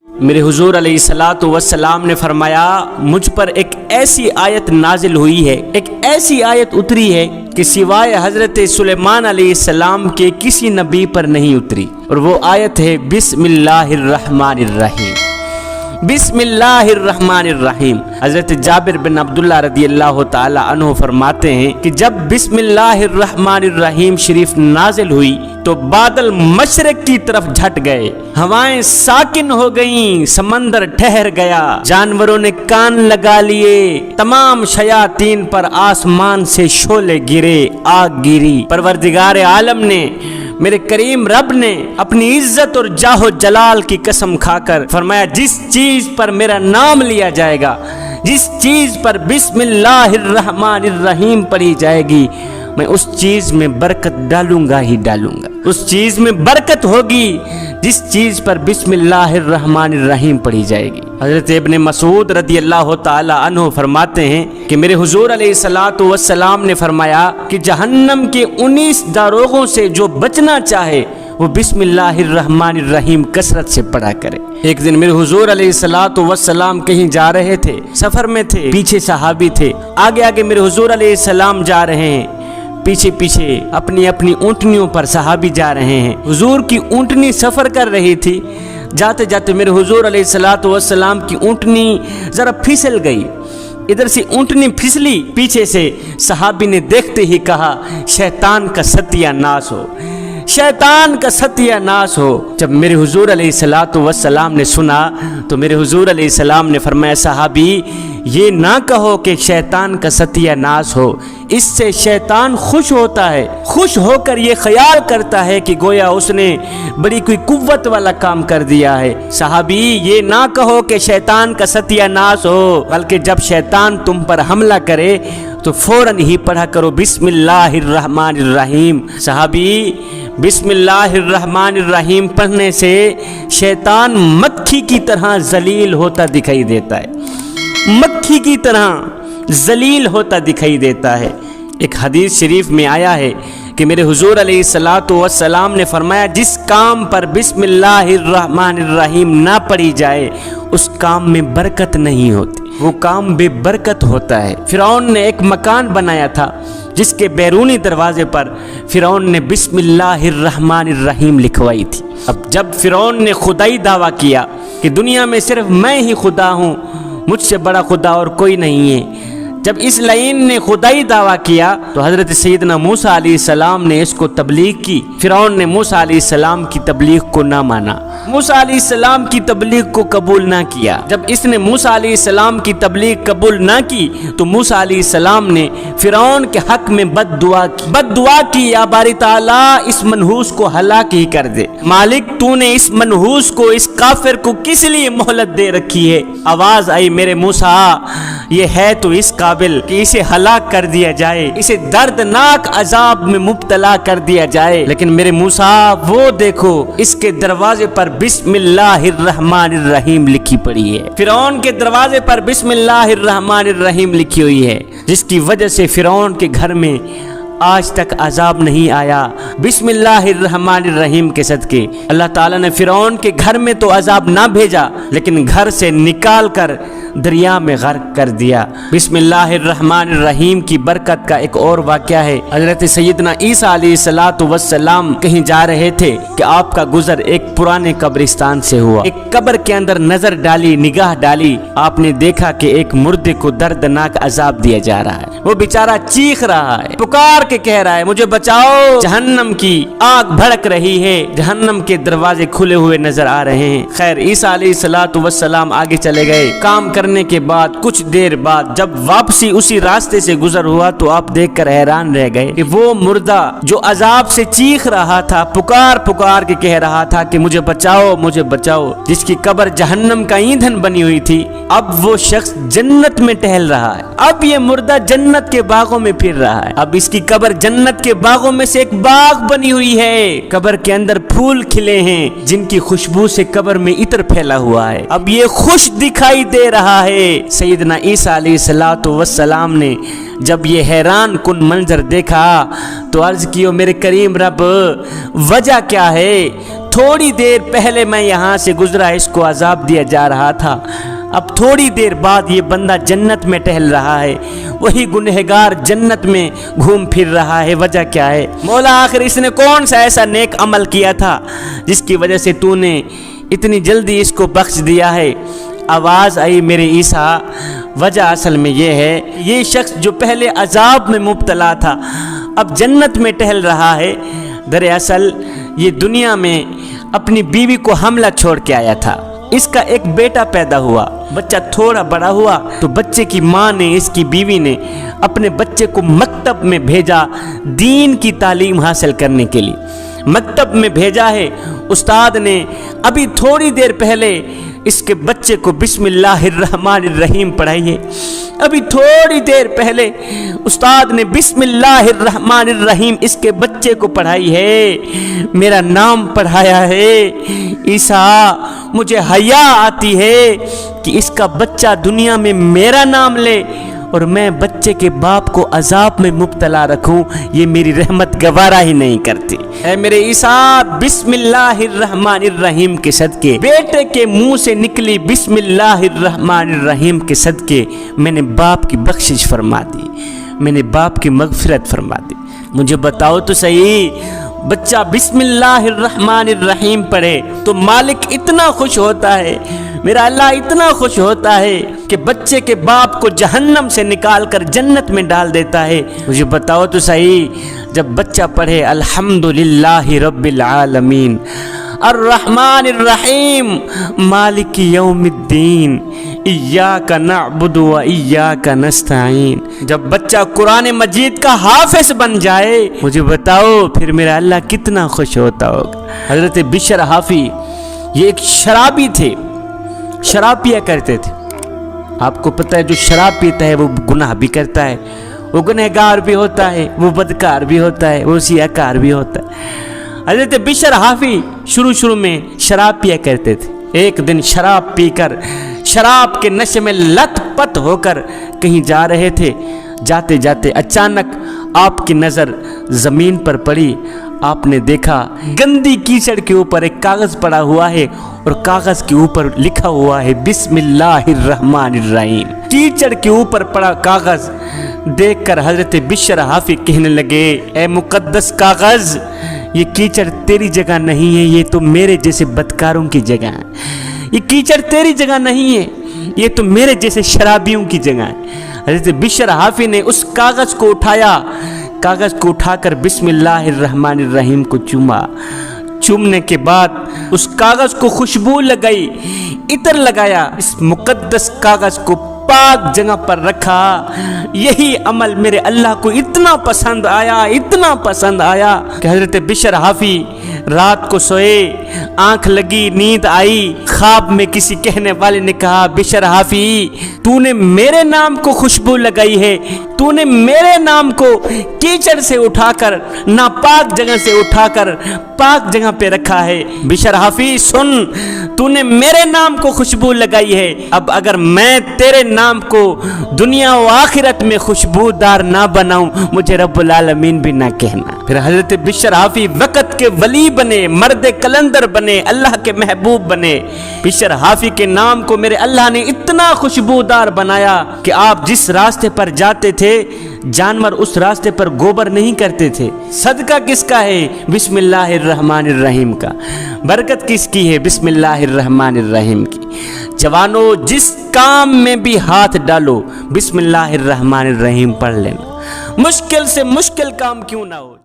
میرے حضور علیہ الصلوۃ والسلام نے فرمایا مجھ پر ایک ایسی آیت نازل ہوئی ہے، ایک ایسی آیت اتری ہے کہ سوائے حضرت سلیمان علیہ السلام کے کسی نبی پر نہیں اتری، اور وہ آیت ہے بسم اللہ الرحمن الرحیم۔ بسم اللہ الرحمن الرحیم۔ حضرت جابر بن عبداللہ رضی اللہ تعالی عنہ فرماتے ہیں کہ جب بسم اللہ الرحمن الرحیم شریف نازل ہوئی تو بادل مشرق کی طرف جھٹ گئے، ہوائیں ساکن ہو گئیں، سمندر ٹھہر گیا، جانوروں نے کان لگا لیے، تمام شیاطین پر آسمان سے شعلے گرے، آگ گری۔ پروردگار عالم نے، میرے کریم رب نے اپنی عزت اور جاہ و جلال کی قسم کھا کر فرمایا جس چیز پر میرا نام لیا جائے گا، جس چیز پر بسم اللہ الرحمن الرحیم پڑھی جائے گی، میں اس چیز میں برکت ڈالوں گا ہی ڈالوں گا۔ اس چیز میں برکت ہوگی جس چیز پر بسم اللہ الرحمن الرحیم پڑھی جائے گی۔ حضرت ابن مسعود رضی اللہ تعالی عنہ فرماتے ہیں کہ میرے حضور علیہ الصلوۃ والسلام نے فرمایا کہ جہنم کے 19 داروغوں سے جو بچنا چاہے وہ بسم اللہ الرحمن الرحیم کثرت سے پڑھا کرے۔ ایک دن میرے حضور علیہ الصلوۃ والسلام کہیں جا رہے تھے، سفر میں تھے، پیچھے صحابی تھے، آگے آگے میرے حضور علیہ السلام جا رہے ہیں، پیچھے پیچھے اپنی اپنی اونٹنیوں پر صحابی جا رہے ہیں۔ حضور کی اونٹنی سفر کر رہی تھی، جاتے جاتے میرے حضور علیہ الصلوۃ والسلام کی اونٹنی ذرا پھسل گئی، ادھر سے اونٹنی پھسلی، پیچھے سے صحابی نے دیکھتے ہی کہا شیطان کا ستیہ ناس ہو، شیطان کا ستیہ ناس ہو۔ جب میرے حضور علیہ الصلوۃ والسلام نے سنا تو میرے حضور علیہ السلام نے فرمایا صحابی یہ نہ کہو کہ شیطان کا ستیہ ناس ہو، اس سے شیطان خوش ہوتا ہے، خوش ہو کر یہ خیال کرتا ہے کہ گویا اس نے بڑی کوئی قوت والا کام کر دیا ہے۔ صحابی یہ نہ کہو کہ شیطان کا ستیہ ناس ہو، بلکہ جب شیطان تم پر حملہ کرے تو فوراً ہی پڑھا کرو بسم اللہ الرحمن الرحیم۔ صحابی بسم اللہ الرحمن الرحیم پڑھنے سے شیطان مکھی کی طرح ذلیل ہوتا دکھائی دیتا ہے، مکھی کی طرح ذلیل ہوتا دکھائی دیتا ہے۔ ایک حدیث شریف میں آیا ہے کہ میرے حضور علیہ الصلوۃ والسلام نے فرمایا جس کام پر بسم اللہ الرحمن الرحیم نہ پڑھی جائے اس کام میں برکت نہیں ہوتی، وہ کام بے برکت ہوتا ہے۔ فرعون نے ایک مکان بنایا تھا جس کے بیرونی دروازے پر فرعون نے بسم اللہ الرحمن الرحیم لکھوائی تھی۔ اب جب فرعون نے خدائی دعویٰ کیا کہ دنیا میں صرف میں ہی خدا ہوں، مجھ سے بڑا خدا اور کوئی نہیں ہے، جب اس لعین نے خدائی دعویٰ کیا تو حضرت سیدنا موسیٰ علیہ السلام نے اس کو تبلیغ کی۔ فرعون نے موسیٰ علیہ السلام کی تبلیغ کو نہ مانا، موسیٰ علیہ السلام کی تبلیغ کو قبول نہ کیا۔ جب اس نے موسیٰ علیہ السلام کی تبلیغ قبول نہ کی تو موسیٰ علیہ السلام نے فرعون کے حق میں بد دعا کی یا باری تعالیٰ اس منحوس کو ہلاک ہی کر دے، مالک تو نے اس منحوس کو، اس کافر کو کس لیے مہلت دے رکھی ہے؟ آواز آئی میرے موسیٰ یہ ہے تو اس قابل کہ اسے ہلاک کر دیا جائے، اسے دردناک عذاب میں مبتلا کر دیا جائے، لیکن میرے موسیٰ وہ دیکھو اس کے دروازے پر بسم اللہ الرحمن الرحیم لکھی پڑی ہے، فرعون کے دروازے پر بسم اللہ الرحمن الرحیم لکھی ہوئی ہے، جس کی وجہ سے فرعون کے گھر میں آج تک عذاب نہیں آیا۔ بسم اللہ الرحمن الرحیم کے صدقے اللہ تعالیٰ نے فرعون کے گھر میں تو عذاب نہ بھیجا لیکن گھر سے نکال کر دریا میں غرق کر دیا۔ بسم اللہ الرحمن الرحیم کی برکت کا ایک اور واقعہ ہے، حضرت سیدنا عیسیٰ علیہ الصلوۃ والسلام کہیں جا رہے تھے کہ آپ کا گزر ایک پرانے قبرستان سے ہوا، ایک قبر کے اندر نظر ڈالی، نگاہ ڈالی، آپ نے دیکھا کہ ایک مردے کو دردناک عذاب دیا جا رہا ہے، وہ بیچارہ چیخ رہا ہے، پکار کے کہہ رہا ہے مجھے بچاؤ، جہنم کی آگ بھڑک رہی ہے، جہنم کے دروازے کھلے ہوئے نظر آ رہے ہیں۔ خیر عیسیٰ علیہ الصلوۃ والسلام آگے چلے گئے، کام کرنے کے بعد کچھ دیر بعد جب واپسی اسی راستے سے گزر ہوا تو آپ دیکھ کر حیران رہ گئے کہ وہ مردہ جو عذاب سے چیخ رہا تھا، پکار پکار کے کہہ رہا تھا کہ مجھے بچاؤ مجھے بچاؤ، جس کی قبر جہنم کا ایندھن بنی ہوئی تھی، اب وہ شخص جنت میں ٹہل رہا ہے، اب یہ مردہ جنت کے باغوں میں پھر رہا ہے، اب اس کی قبر جنت کے باغوں میں سے ایک باغ بنی ہوئی ہے، قبر کے اندر پھول کھلے ہیں جن کی خوشبو سے قبر میں عطر پھیلا ہوا ہے، اب یہ خوش دکھائی دے رہا ہے۔ سیدنا عیسیٰ علیہ الصلوۃ والسلام نے جب یہ حیران کن منظر دیکھا تو عرض کیو میرے کریم رب وجہ کیا ہے؟ تھوڑی دیر پہلے میں یہاں سے گزرا، اس کو عذاب دیا جا رہا تھا، اب تھوڑی دیر بعد یہ بندہ جنت میں ٹہل رہا ہے، وہی گنہگار جنت میں گھوم پھر رہا ہے، وجہ کیا ہے؟ مولا آخر اس نے کون سا ایسا نیک عمل کیا تھا جس کی وجہ سے تو نے اتنی جلدی اس کو بخش دیا ہے؟ آواز آئی میرے عیسیٰ، وجہ اصل میں یہ ہے، یہ شخص جو پہلے عذاب میں مبتلا تھا اب جنت میں ٹہل رہا ہے، دراصل یہ دنیا میں اپنی بیوی کو حاملہ چھوڑ کے آیا تھا، اس کا ایک بیٹا پیدا ہوا، بچہ تھوڑا بڑا ہوا تو بچے کی ماں نے، اس کی بیوی نے اپنے بچے کو مکتب میں بھیجا دین کی تعلیم حاصل کرنے کے لیے، مکتب میں بھیجا ہے۔ استاد نے ابھی تھوڑی دیر پہلے اس کے بچے کو بسم اللہ الرحمن الرحیم پڑھائی ہے، ابھی تھوڑی دیر پہلے استاد نے بسم اللہ الرحمن الرحیم اس کے بچے کو پڑھائی ہے، میرا نام پڑھایا ہے۔ عیسیٰ مجھے حیا آتی ہے کہ اس کا بچہ دنیا میں میرا نام لے اور میں بچے کے باپ کو عذاب میں مبتلا رکھوں، یہ میری رحمت گوارا ہی نہیں کرتی۔ اے میرے عیسیٰ، بسم اللہ الرحمن الرحیم کے صدقے، بیٹے کے منہ سے نکلی بسم اللہ الرحمن الرحیم کے صدقے میں نے باپ کی بخشش فرما دی، میں نے باپ کی مغفرت فرما دی۔ مجھے بتاؤ تو صحیح، بچہ بسم اللہ الرحمن الرحیم پڑھے تو مالک اتنا خوش ہوتا ہے، میرا اللہ اتنا خوش ہوتا ہے کہ بچے کے باپ کو جہنم سے نکال کر جنت میں ڈال دیتا ہے۔ مجھے بتاؤ تو صحیح، جب بچہ پڑھے الحمدللہ رب العالمین الرحمن الرحیم مالک یوم الدین ایاک نعبد و ایاک نستعین، جب بچہ قرآن مجید کا حافظ بن جائے، مجھے بتاؤ پھر میرا اللہ کتنا خوش ہوتا ہوگا۔ حضرت بشر حافی یہ ایک شرابی تھے، شراب پیا کرتے تھے۔ آپ کو پتہ ہے جو شراب پیتا ہے وہ گناہ بھی کرتا ہے، وہ گنہگار بھی ہوتا ہے، وہ بدکار بھی ہوتا ہے، وہ سیاہکار بھی ہوتا ہے۔ حضرت بشر حافی شروع میں شراب پیا کرتے تھے۔ ایک دن شراب پی کر، شراب کے نشے میں لت پت ہو کر کہیں جا رہے تھے، جاتے جاتے اچانک آپ کی نظر زمین پر پڑی، آپ نے دیکھا گندی کیچڑ کے اوپر ایک کاغذ پڑا ہوا ہے اور کاغذ کے اوپر لکھا ہوا ہے بسم اللہ الرحمن الرحیم۔ کیچڑ کے اوپر پڑا کاغذ دیکھ کر حضرت بشر حافی کہنے لگے، اے مقدس کاغذ، یہ کیچڑ تیری جگہ نہیں ہے، یہ تو میرے جیسے بدکاروں کی جگہ ہے، یہ کیچڑ تیری جگہ نہیں ہے، یہ تو میرے جیسے شرابیوں کی جگہ ہے۔ حضرت بشر حافی نے اس کاغذ کو اٹھایا، کاغذ کو اٹھا کر بسم اللہ الرحمن الرحیم کو چوما، چومنے کے بعد اس کاغذ کو خوشبو لگائی، عطر لگایا، اس مقدس کاغذ کو پاک جگہ پر رکھا۔ یہی عمل میرے اللہ کو اتنا پسند آیا، اتنا پسند آیا کہ حضرت بشر حافی رات کو سوئے، آنکھ لگی، نیند آئی، خواب میں کسی کہنے والے نے کہا، بشر حافی تو نے میرے نام کو خوشبو لگائی ہے، تو نے میرے نام کو کیچڑ سے اٹھا کر، ناپاک جگہ سے اٹھا کر پاک جگہ پہ رکھا ہے۔ بشر حافی سن، تو نے میرے نام کو خوشبو لگائی ہے، اب اگر میں تیرے نام کو دنیا و آخرت میں خوشبودار نہ بناؤں، مجھے رب العالمین بھی نہ کہنا۔ پھر حضرت بشر حافی وقت کے ولی بنے، مرد کلندر بنے، اللہ کے محبوب بنے۔ بشر حافی کے نام کو میرے اللہ نے اتنا خوشبودار بنایا کہ آپ جس راستے پر جاتے تھے جانور اس راستے پر گوبر نہیں کرتے تھے۔ صدقہ کس کا ہے؟ بسم اللہ الرحمن الرحیم کا۔ برکت کس کی ہے؟ بسم اللہ الرحمن الرحیم کی۔ جوانو، جس کام میں بھی ہاتھ ڈالو بسم اللہ الرحمن الرحیم پڑھ لینا، مشکل سے مشکل کام کیوں نہ ہو۔